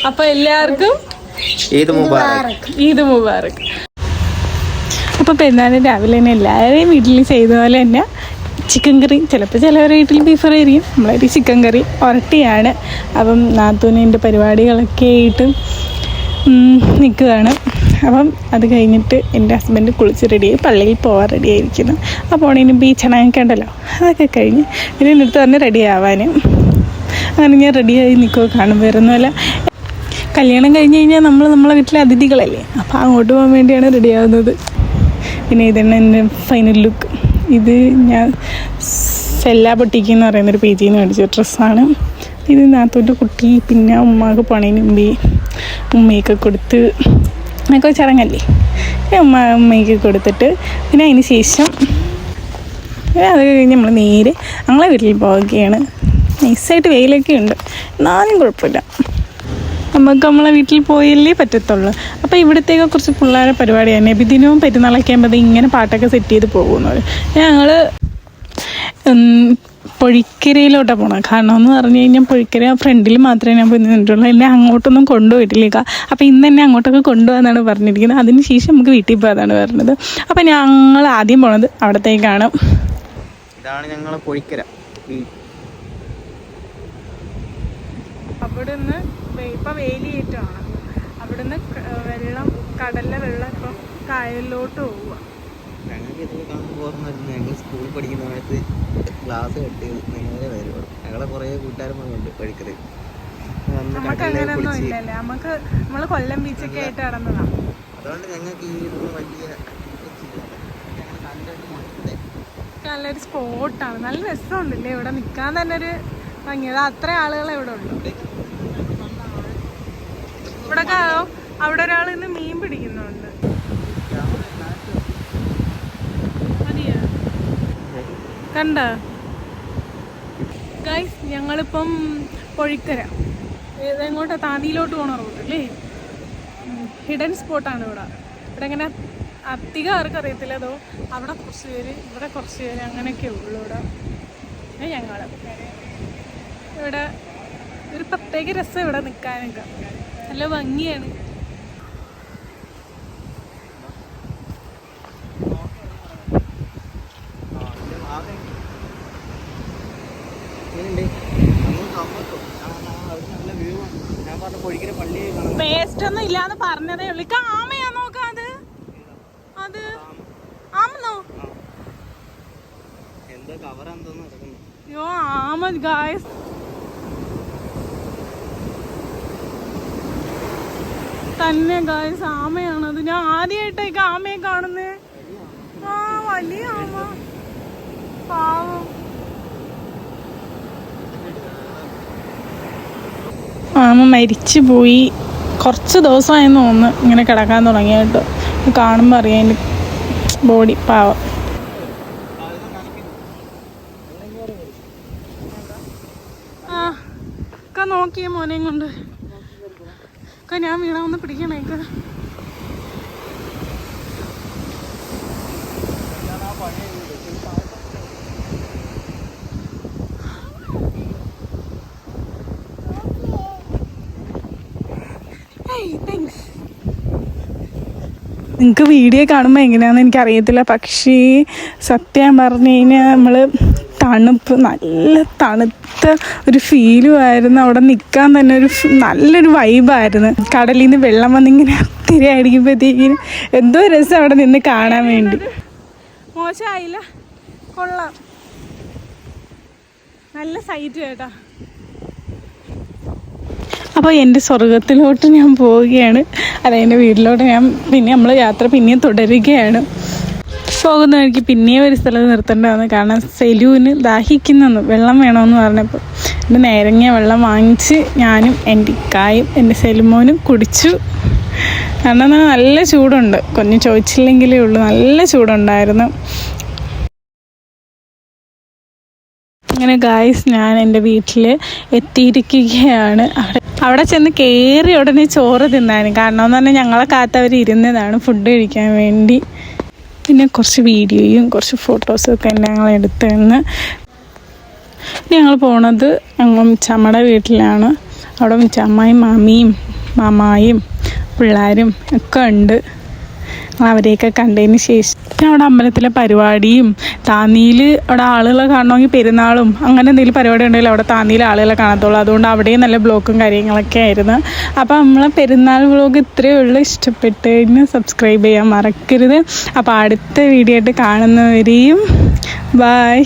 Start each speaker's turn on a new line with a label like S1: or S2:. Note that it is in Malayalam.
S1: അപ്പോൾ എല്ലാവർക്കും ഈദ് മുബാറക്. അപ്പോൾ പെരുന്നാളിന് രാവിലെ തന്നെ എല്ലാവരെയും വീട്ടിൽ ചെയ്ത പോലെ തന്നെ ചിക്കൻ കറി, ചിലപ്പോൾ ചിലവരുടെ വീട്ടിൽ ബീഫ് കറി ആയിരിക്കും, നമ്മളൊരു ചിക്കൻ കറി ഉരട്ടിയാണ്. അപ്പം നാത്തൂനിൻ്റെ പരിപാടികളൊക്കെ ആയിട്ട് നിൽക്കുകയാണ്. അപ്പം അത് കഴിഞ്ഞിട്ട് എൻ്റെ ഹസ്ബൻഡ് കുളിച്ച് റെഡിയായി പള്ളിയിൽ പോകാൻ റെഡി ആയിരിക്കുന്നു. അപ്പോൾ ഓണിന് ബീച്ചണൊക്കെ ഉണ്ടല്ലോ, അതൊക്കെ കഴിഞ്ഞ് പിന്നെ എൻ്റെ അടുത്ത് പറഞ്ഞ് റെഡി ആവാൻ. അങ്ങനെ ഞാൻ റെഡിയായി നിൽക്കുക. കാണും വരുന്നല്ല, കല്യാണം കഴിഞ്ഞ് കഴിഞ്ഞാൽ നമ്മളെ വീട്ടിലെ അതിഥികളല്ലേ, അപ്പോൾ അങ്ങോട്ട് പോകാൻ വേണ്ടിയാണ് റെഡിയാവുന്നത്. പിന്നെ ഇതാണ് എൻ്റെ ഫൈനൽ ലുക്ക്. ഇത് ഞാൻ സെല്ല ബൊട്ടിക്ക് എന്ന് പറയുന്നൊരു പേജിൽ നിന്ന് മേടിച്ച ഡ്രസ്സാണ്. ഇത് നാത്തൂൻ്റെ കുട്ടി, പിന്നെ ഉമ്മാക്ക് പണീന് മുമ്പേ ഉമ്മയൊക്കെ കൊടുത്ത് എന്നൊക്കെ ചടങ്ങല്ലേ, ഉമ്മയ്ക്ക് കൊടുത്തിട്ട് പിന്നെ അതിന് ശേഷം അത് കഴിഞ്ഞ് നമ്മൾ നേരെ ഞങ്ങളെ വീട്ടിൽ പോവുകയാണ്. നൈസായിട്ട് വെയിലൊക്കെ ഉണ്ട്, എന്നാലും കുഴപ്പമില്ല, നമുക്ക് നമ്മളെ വീട്ടിൽ പോയല്ലേ പറ്റത്തുള്ളൂ. അപ്പോൾ ഇവിടത്തേക്ക് കുറച്ച് പിള്ളേരെ പരിപാടിയാണ്. നബിദിനവും പെരുന്നാളൊക്കെ ആകുമ്പോൾ ഇങ്ങനെ പാട്ടൊക്കെ സെറ്റ് ചെയ്ത് പോകുന്നത്. ഞങ്ങൾ പൊഴിക്കരയിലോട്ടാണ് പോകണം. കാരണം എന്ന് പറഞ്ഞു കഴിഞ്ഞാൽ പൊഴിക്കര ഫ്രണ്ടിൽ മാത്രമേ ഞാൻ പോയി നിന്നിട്ടുള്ളൂ, എന്നെ അങ്ങോട്ടൊന്നും കൊണ്ടുപോയിട്ടില്ല. അപ്പോൾ ഇന്ന് തന്നെ അങ്ങോട്ടൊക്കെ കൊണ്ടുപോകാനാണ് പറഞ്ഞിരിക്കുന്നത്. അതിന് ശേഷം നമുക്ക് വീട്ടിൽ പോകാനാണ് പറഞ്ഞത്. അപ്പോൾ ഞങ്ങൾ ആദ്യം പോണത് അവിടത്തേക്കാണ്.
S2: ഇതാണ് ഞങ്ങൾ പൊഴിക്കര.
S1: അവിടുന്ന് ഇപ്പം വേലിയേറ്റമാണ്. അവിടുന്ന് വെള്ളം, കടലിലെ വെള്ളം ഇപ്പം കായലിലോട്ട് പോവുക.
S2: ഞങ്ങൾക്ക് ഇതൊക്കെ കാണുമ്പോൾ ഞങ്ങൾ സ്കൂളിൽ പഠിക്കുന്ന സമയത്ത് ക്ലാസ് കട്ട് ചെയ്ത് നേരെ വരുള്ളൂ. ഞങ്ങളെ കുറേ കൂട്ടുകാരന്മാരുണ്ട് പഠിക്കല്.
S1: നമുക്ക് അങ്ങനെയൊന്നും ഇല്ലല്ലേ, നമ്മള് കൊല്ലം ബീച്ചൊക്കെ ആയിട്ട് നടന്നതാണ്.
S2: അതുകൊണ്ട് ഞങ്ങൾക്ക് ഈ വലിയ
S1: നല്ലൊരു സ്പോട്ടാണ്, നല്ല രസമുണ്ടല്ലേ ഇവിടെ നിൽക്കാൻ തന്നെ ഒരു ഭംഗിയത്. അത്ര ആളുകളെ ഇവിടെ ഉള്ളു. ഇവിടെ അവിടെ ഒരാൾ ഇന്ന് മീൻ പിടിക്കുന്നുണ്ട്. കണ്ട ഗൈസ്, ഞങ്ങളിപ്പം പൊഴിക്കര എങ്ങോട്ടാ, താന്നിയിലോട്ട് പോണ റൂട്ട് അല്ലേ. ഹിഡൻ സ്പോട്ടാണ് ഇവിടെ. ഇവിടെ ഇങ്ങനെ അധികം ആർക്കും അറിയത്തില്ല. അതോ അവിടെ കുറച്ച് പേര്, ഇവിടെ കുറച്ച് പേര്, അങ്ങനെയൊക്കെ ഉള്ളു ഇവിടെ. ഞങ്ങൾ ഇവിടെ ഒരു പ്രത്യേക രസം ഇവിടെ നിൽക്കാനൊക്കെ, നല്ല ഭംഗിയാണ്. വേസ്റ്റ് ഒന്നും ഇല്ലാന്ന് പറഞ്ഞതേ ഉള്ളു. ആമയാ നോക്കാത്, അത് ആമന്നോ? യോ ആമ ഗായ്സ്. തന്നെ ഗായ്സ്, ആമയാണത്. ഞാൻ ആദ്യമായിട്ടേക്ക് ആമയെ കാണുന്നേ. ആ വലിയ ആമ, പാവം. ആമ മരിച്ചു പോയി, കുറച്ച് ദിവസമായെന്ന് തോന്നുന്നു ഇങ്ങനെ കിടക്കാൻ തുടങ്ങിയിട്ട്. കാണുമ്പോൾ അറിയാം അതിൻ്റെ ബോഡി, പാവം. ആ ഒക്കെ നോക്കിയേ മോനെയും കൊണ്ട്. ഒക്കെ ഞാൻ വീണാവൊന്ന് പിടിക്കണേക്ക്. നിങ്ങൾക്ക് വീഡിയോ കാണുമ്പോൾ എങ്ങനെയാണെന്ന് എനിക്കറിയത്തില്ല, പക്ഷേ സത്യം പറഞ്ഞു കഴിഞ്ഞാൽ നമ്മൾ നല്ല തണുത്ത ഒരു ഫീലുമായിരുന്നു. അവിടെ നിൽക്കാൻ തന്നെ നല്ലൊരു വൈബായിരുന്നു. കടലിൽ നിന്ന് വെള്ളം വന്നിങ്ങനെ തിര അടിക്കുമ്പോഴത്തേക്കിനും എന്തോ രസം അവിടെ നിന്ന് കാണാൻ വേണ്ടി. മോശമായില്ല, കൊള്ളാം, നല്ല സൈറ്റ് കേട്ടാ. അപ്പോൾ എൻ്റെ സ്വർഗത്തിലോട്ട് ഞാൻ പോവുകയാണ്. അല്ല, എൻ്റെ വീട്ടിലോട്ട് നമ്മൾ യാത്ര പിന്നെയും തുടരുകയാണ്. പോകുന്ന വഴിക്ക് പിന്നെയും ഒരു സ്ഥലത്ത് നിർത്തേണ്ടതാണ്. കാരണം സെലുവിന് ദാഹിക്കുന്നു, വെള്ളം വേണമെന്ന് പറഞ്ഞപ്പോൾ എൻ്റെ നേരങ്ങിയ വെള്ളം വാങ്ങിച്ച് ഞാനും എൻ്റെ ഇക്കായും എൻ്റെ സെലുമോനും കുടിച്ചു. കാരണം നല്ല ചൂടുണ്ട്, കൊഞ്ഞ് ചോദിച്ചില്ലെങ്കിലേ ഉള്ളൂ, നല്ല ചൂടുണ്ടായിരുന്നു. അങ്ങനെ ഗായ്സ്, ഞാൻ എൻ്റെ വീട്ടിൽ എത്തിയിരിക്കുകയാണ്. അവിടെ ചെന്ന് കയറി ഉടനെ ചോറ് തിന്നാനും, കാരണം എന്ന് പറഞ്ഞാൽ ഞങ്ങളെ കാത്തവർ ഇരുന്നതാണ് ഫുഡ് കഴിക്കാൻ വേണ്ടി. പിന്നെ കുറച്ച് വീഡിയോയും കുറച്ച് ഫോട്ടോസും ഒക്കെ ഞങ്ങൾ എടുത്തുനിന്ന് ഞങ്ങൾ പോണത് ഞങ്ങൾ മിച്ചമ്മയുടെ വീട്ടിലാണ്. അവിടെ മിച്ചമ്മയും മാമിയും മാമായും പിള്ളേരും ഒക്കെ ഉണ്ട്. അവരെയൊക്കെ കണ്ടതിന് ശേഷം അവിടെ അമ്പലത്തിലെ പരിപാടിയും താന്നിയിൽ അവിടെ ആളുകളെ കാണണമെങ്കിൽ പെരുന്നാളും അങ്ങനെ എന്തെങ്കിലും പരിപാടി ഉണ്ടെങ്കിൽ അവിടെ താന്നിയിൽ ആളുകളെ കാണത്തുള്ളൂ. അതുകൊണ്ട് അവിടെയും നല്ല ബ്ലോക്കും കാര്യങ്ങളൊക്കെ ആയിരുന്നു. അപ്പോൾ നമ്മളെ പെരുന്നാൾ വ്ലോഗ് ഇത്രയേ ഉള്ളൂ. ഇഷ്ടപ്പെട്ട് കഴിഞ്ഞാൽ സബ്സ്ക്രൈബ് ചെയ്യാൻ മറക്കരുത്. അപ്പോൾ അടുത്ത വീഡിയോ ആയിട്ട് കാണുന്നവരെയും ബൈ.